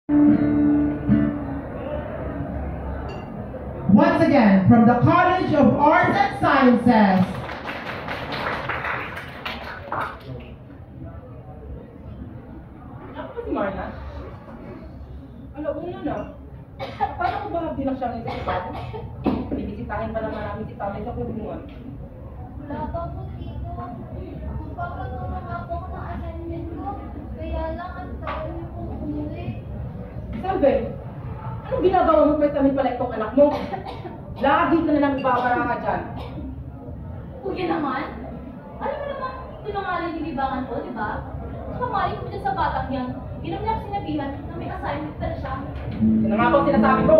Once again, from the College of Arts and Sciences. Ako si Marna. Una na. Paano ko ba bilang siya ng isip? Bibisitahin pa naman namin si Tatay sa kulungan. Wala pa po dito. Magpapatulong ako ng assignment ko. Kaya lang ang tagal niyo pong umuwi. Salve, anong ginagawa mo pwestamin pala itong anak mo? Lagi ka na lang ibabara ka dyan. Kuya naman? Alam mo naman, tinangalan yung libangan ko, di ba? Nakamali ko dyan sa batang yan. Inom niya ako sinabihan na may assignment pala siya. Yan na nga po ang sinasabi ko.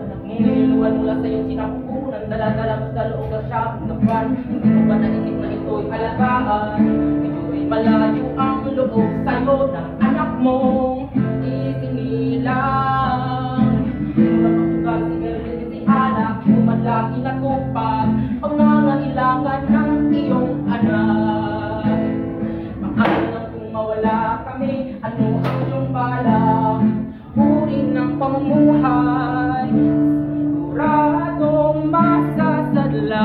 Anak mo, niluluwan mula sa iyong sinapupo, nang dala-dala mo sa loob ng shopping na brand. Hindi mo ba naisip na ito'y halagaan? Ito'y malayo ang loob sa'yo ng anak mong isinilang. Murang masugal si Merlin si anak, kumalaki na tupag, pangangailangan ng iyong anak. Makakalang kung mawala kami, ano ang iyong balak? Uri ng pamumuhay, siguradong masasadla.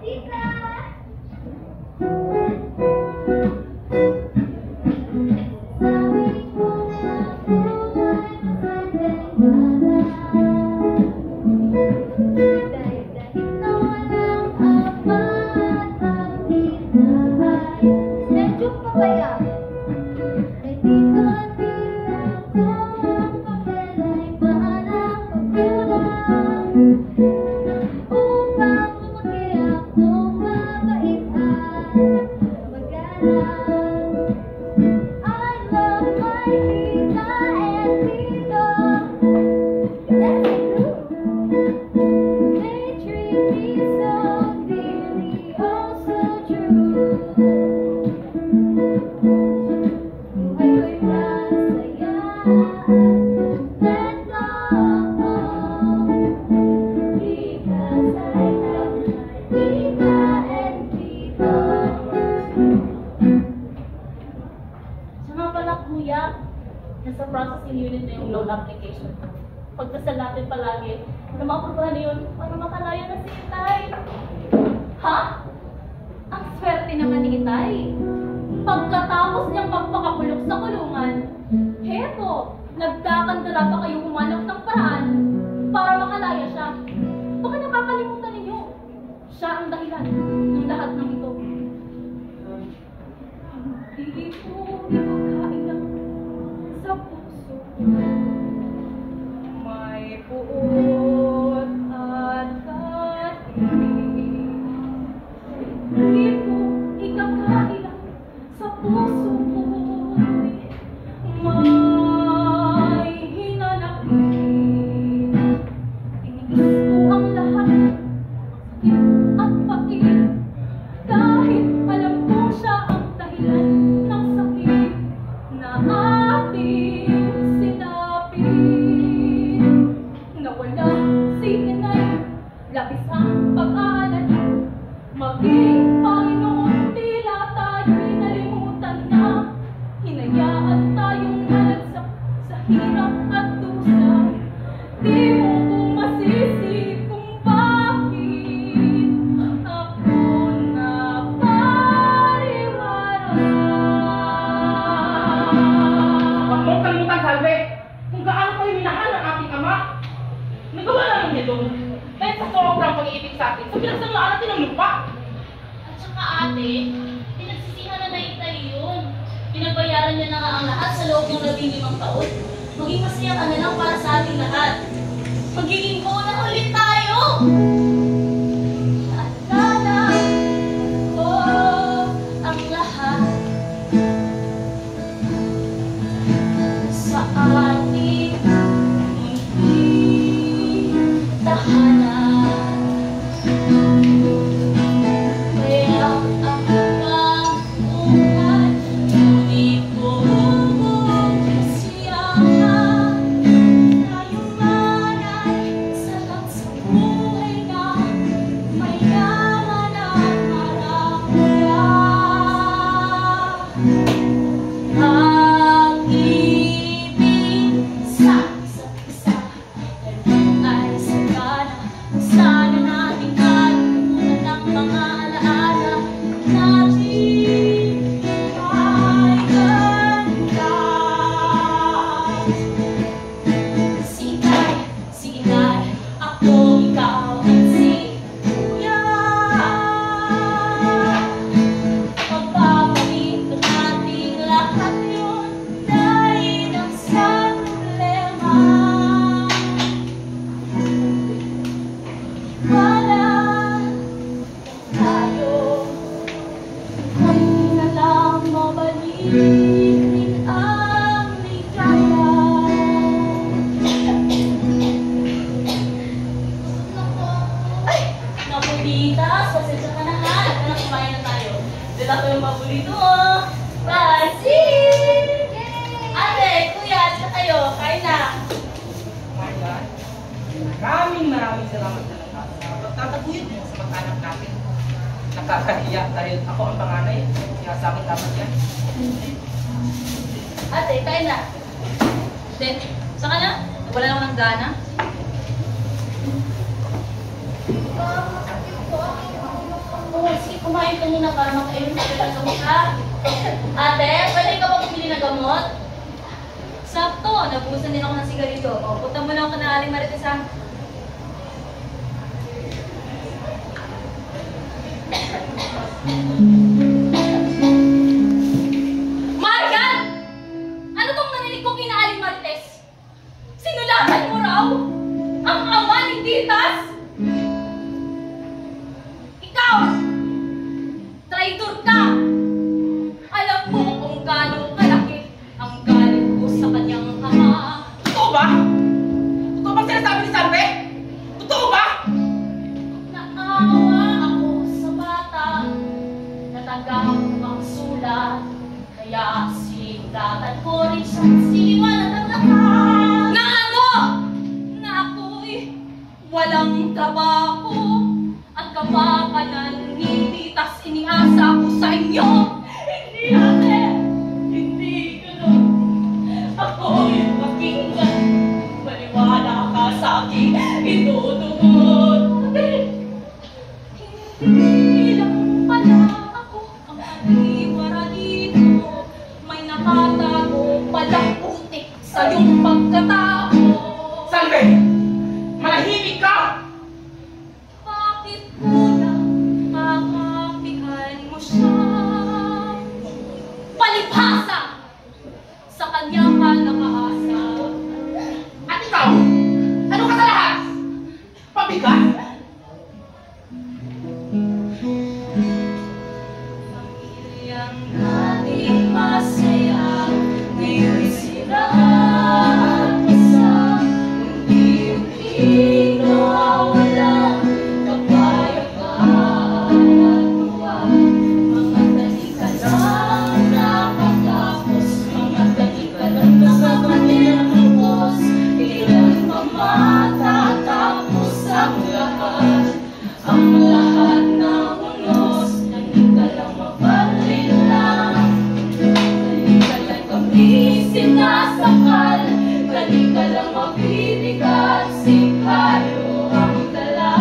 Tita! Nasa processing unit na yung loan application ko. Pagdasal natin palagi na maaprubahan na yun para makalaya na si Itay. Ha? Ang swerte naman ni Itay. Pagkatapos niyang magpakakulong sa kulungan, heto, nagkakandara pa kayong humanap ng paraan para makalaya siya. Baka nakakalimutan ninyo, siya ang dahilan ng lahat ng ito. Hindi ko ipagkain lang sa puso. May puot at katig. Hindi ko ikakain lang sa puso ko. May hinanakit. Tinigis ko ang lahat, sakit at pagkit. Kahit alam ko siya ang dahilan ng sakit na ating sinapit. Nawala si Inay, labis ang pag-aalala. Maging Panginoon, tila tayo'y nalimutan na. Hinayaan tayong nalagsak sa hirap at dusa. Di mo ko masisi kung bakit ako napariwara. Huwag mong kalimutan, Salve, kung gaano kayo minahal ng ating ama. Nagawa naman nito dahil sa sobrang pag-iibig sa atin sa pinagsalaan natin ng lupa. At saka ate, pinagsisihan na Itay yun. Pinagbayaran niya na nga ang lahat sa loob ng 15 taon. Maging masaya ka na lang para sa ating lahat. Magiging buo na ulit tayo! Naalala ko ang lahat sa ating munting tahanan. Kaya ang pagkuhan, ngunit buong kasiyahan. Tayo man ay salang sa buhay na Init ang ligaya. Ay! Naku, tita, pasensya ka na ha. Anak, kumain na tayo. Dala ko yung paborito mo. Pansit! Ate, kuya, at kayo, kain na. Marlon, maraming salamat na lang sa pagtataguyod mo sa mag-anak natin. Nakakahiya dahil ako ang panganay. Kaya sa akin dapat yan. Ate, kain na. Ate, saan ka na? Wala naman ng gana. Oo, sige, kumain ka muna para makainom ka ng gamot, ha? Ate, pwede ka ba bumili ng gamot? Sakto, nabusan din ako ng sigarilyo. O, punta mo lang ako na Aling Marites, ha? Marian! Ano tong narinig ko kina Aling Marites? Sinulakan mo raw ang ama ni Titas? Ikaw! Traitor ka! Alam mo kung gaano kalaki ang galit ko sa kanyang ama. Totoo ba? Totoo ba sinasabi ni Salve? Totoo ba? Naawa ako sa bata, natagaw ang sulat, kaya sinulatan ko rin siyang siwalat ang lahat. Na ano? Na ako'y walang trabaho at kapakanan ni Titas iniasa ko sa inyo. Hindi ate, hindi ganun. Ako'y pakinggan, maniwala ka sa akin, itutugon. Hindi lang pala ako ang paniwara dito. May nakatago palang putik sa iyong pagkatao. Salve! Manahimik ka! Bakit kuya, makapihan mo siya? Palibhasa! Sa kanya ka nakaasa. At ikaw? Ano ka sa lahat? Pabigat? Pamilyang dating masaya, ngayon'y sira at isa. Hindi nawawala, kapayagan at tuwa. Mga danika lang nakatapos, mga danika lang nakatapos. Ilan pa matatapos ang lahat, ang lahat ng unos. Danika lang mabalin lang, danika lang kami sinasakal, danika lang mabibigat. Sikaro ang dala,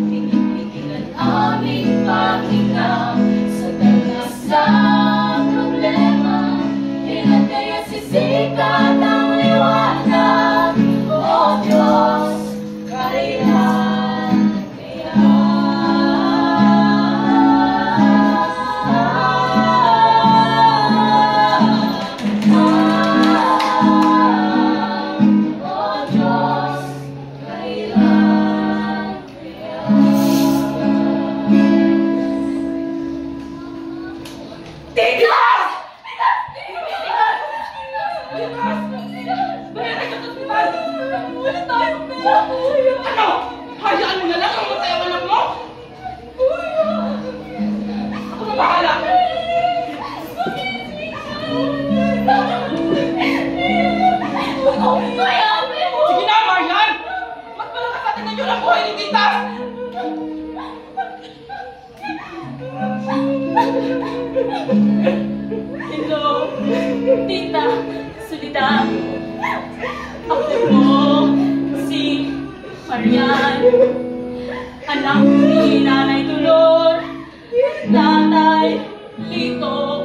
pinipigilan aming pahinga sa dalas ng problema. Ilan kaya sisikat ang liwanag, o Diyos, kailan kaya? O Diyos, kailan kaya? Tigas! Wala tayong pera, kuya. Ano? Hayaan mo na lang ang matay ang anak mo? Ako na bahala! Sige na, Marian! Magpalakas natin na yun ang buhay ni Titas! Hello, Tita Soledad. Ako po si Marian, anak ni Nanay Tulor, Tatay Lito.